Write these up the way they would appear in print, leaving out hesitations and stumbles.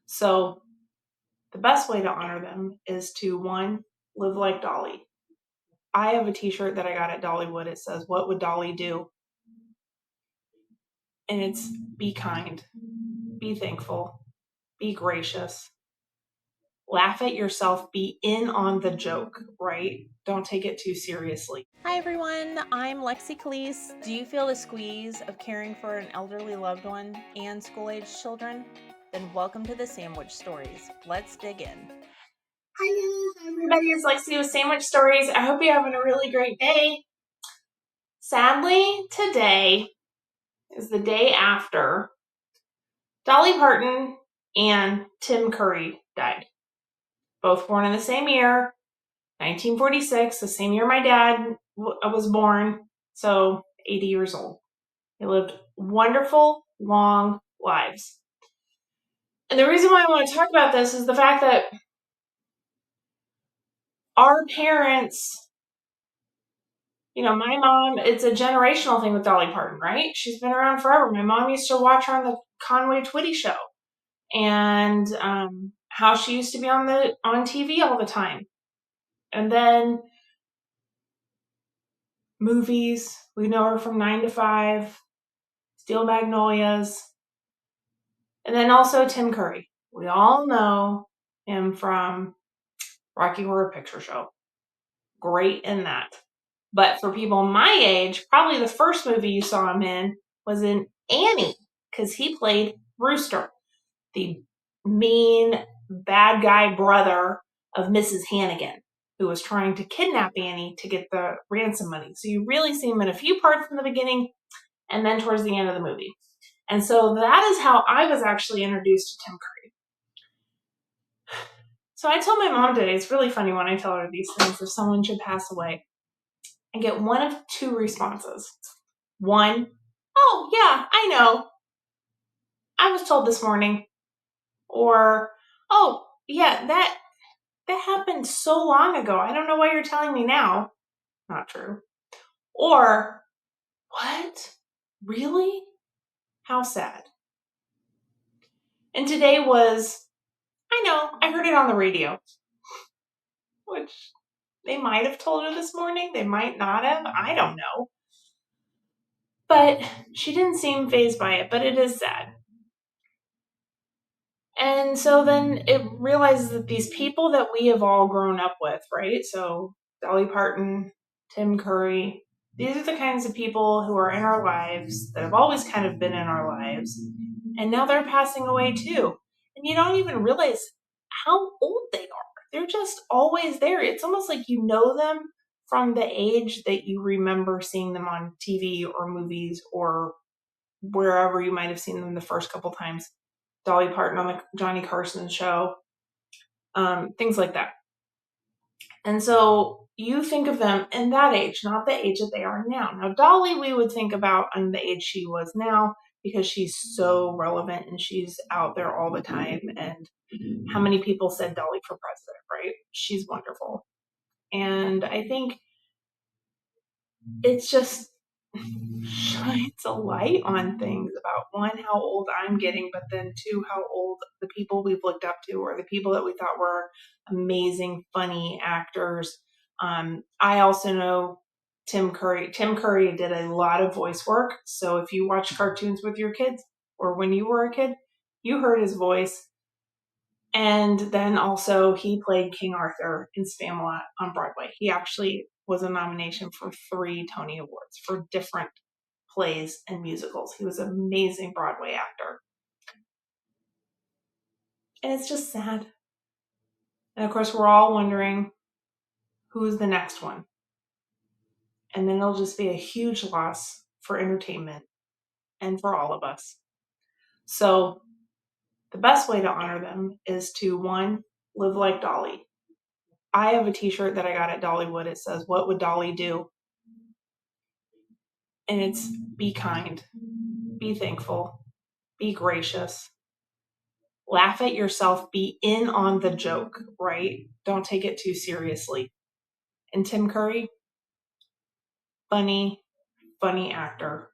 So the best way to honor them is to, one, live like Dolly. I have a t-shirt that I got at Dollywood. It says, "What would Dolly do?" And it's be kind, be thankful, be gracious, laugh at yourself, be in on the joke, right? Don't take it too seriously. Hi everyone, I'm Lexie Callies. Do you feel the squeeze of caring for an elderly loved one and school-aged children? Then welcome to the Sandwich Stories. Let's dig in. Hi everybody, it's Lexie with Sandwich Stories. I hope you're having a really great day. Sadly, today is the day after Dolly Parton and Tim Curry died. Both born in the same year, 1946, the same year my dad was born, so 80 years old. They lived wonderful, long lives. And the reason why I want to talk about this is the fact that our parents, my mom, it's a generational thing with Dolly Parton, right? She's been around forever. My mom used to watch her on the Conway Twitty show and how she used to be on TV all the time. And then movies, we know her from 9 to 5, Steel Magnolias, and then also Tim Curry. We all know him from Rocky Horror Picture Show. Great in that. But for people my age, probably the first movie you saw him in was in Annie, because he played Rooster, the mean bad guy brother of Mrs. Hannigan, who was trying to kidnap Annie to get the ransom money. So you really see him in a few parts in the beginning and then towards the end of the movie. And so that is how I was actually introduced to Tim Curry. So I told my mom today, it's really funny when I tell her these things, if someone should pass away, I get one of two responses. One, "Oh, yeah, I know. I was told this morning." Or, "Oh, yeah, that happened so long ago. I don't know why you're telling me now." Not true. Or, "What? Really? How sad." And today was, "I know, I heard it on the radio." Which they might have told her this morning. They might not have. I don't know. But she didn't seem fazed by it, but it is sad. And so then it realizes that these people that we have all grown up with, right? So Dolly Parton, Tim Curry, these are the kinds of people who are in our lives that have always kind of been in our lives. And now they're passing away too. And you don't even realize how old they are. They're just always there. It's almost like you know them from the age that you remember seeing them on TV or movies or wherever you might have seen them the first couple times. Dolly Parton on the Johnny Carson show, things like that. And so you think of them in that age, not the age that they are now. Now, Dolly, we would think about on the age she was now because she's so relevant and she's out there all the time. And how many people said Dolly for president, right? She's wonderful. And I think it's just shines a light on things about, one, how old I'm getting, but then two, how old the people we've looked up to or the people that we thought were amazing, funny actors. I also know Tim Curry. Tim Curry did a lot of voice work. So if you watch cartoons with your kids or when you were a kid, you heard his voice. And then also he played King Arthur in Spamalot on Broadway. He actually was a nomination for 3 Tony Awards for different plays and musicals. He was an amazing Broadway actor. And it's just sad. And of course, we're all wondering who's the next one. And then it'll just be a huge loss for entertainment and for all of us. So the best way to honor them is to, one, live like Dolly. I have a t-shirt that I got at Dollywood. It says, "What would Dolly do?" And it's be kind, be thankful, be gracious, laugh at yourself, be in on the joke, right? Don't take it too seriously. And Tim Curry, funny actor.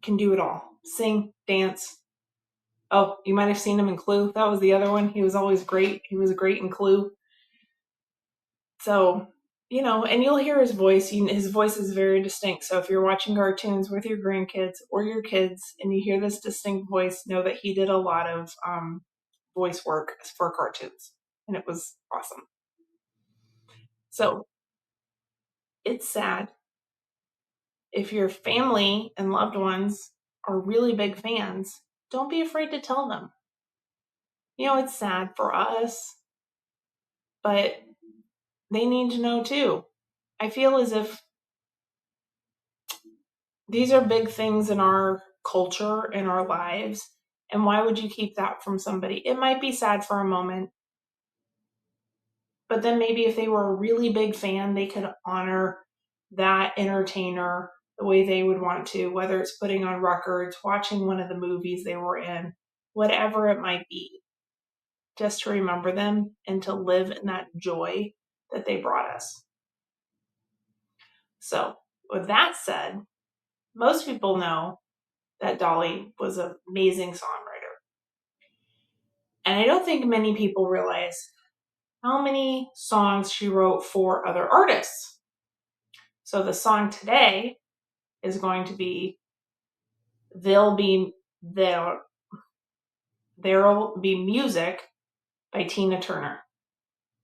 Can do it all. Sing, dance, Oh, you might have seen him in Clue. That was the other one. He was always great. He was great in Clue. So, and you'll hear his voice. His voice is very distinct. So if you're watching cartoons with your grandkids or your kids and you hear this distinct voice, know that he did a lot of voice work for cartoons. And it was awesome. So it's sad. If your family and loved ones are really big fans, don't be afraid to tell them. It's sad for us, but they need to know too. I feel as if these are big things in our culture, in our lives, and why would you keep that from somebody? It might be sad for a moment, but then maybe if they were a really big fan, they could honor that entertainer the way they would want to, whether it's putting on records, watching one of the movies they were in, whatever it might be, just to remember them and to live in that joy that they brought us. So, with that said, most people know that Dolly was an amazing songwriter. And I don't think many people realize how many songs she wrote for other artists. So the song today is going to be There'll Be Music by Tina Turner.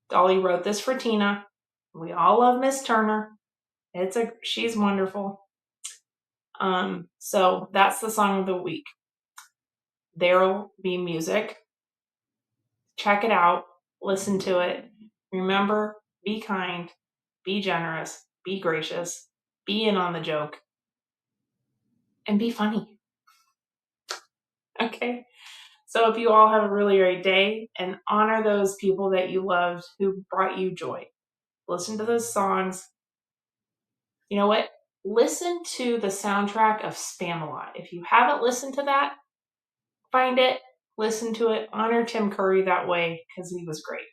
Dolly wrote this for Tina. We all love Miss Turner. She's wonderful. So that's the song of the week. There'll Be Music. Check it out. Listen to it. Remember, be kind, be generous, be gracious, be in on the joke, and be funny. Okay? So if you all have a really great day and honor those people that you loved who brought you joy. Listen to those songs. You know what? Listen to the soundtrack of Spamalot. If you haven't listened to that, find it, listen to it, honor Tim Curry that way because he was great.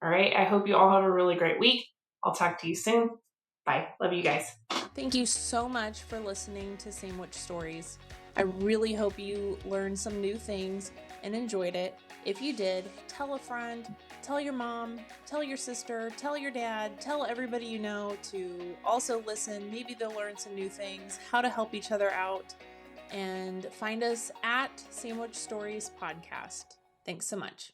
All right? I hope you all have a really great week. I'll talk to you soon. Bye. Love you guys. Thank you so much for listening to Sandwich Stories. I really hope you learned some new things and enjoyed it. If you did, tell a friend, tell your mom, tell your sister, tell your dad, tell everybody you know to also listen. Maybe they'll learn some new things, how to help each other out, and find us at Sandwich Stories Podcast. Thanks so much.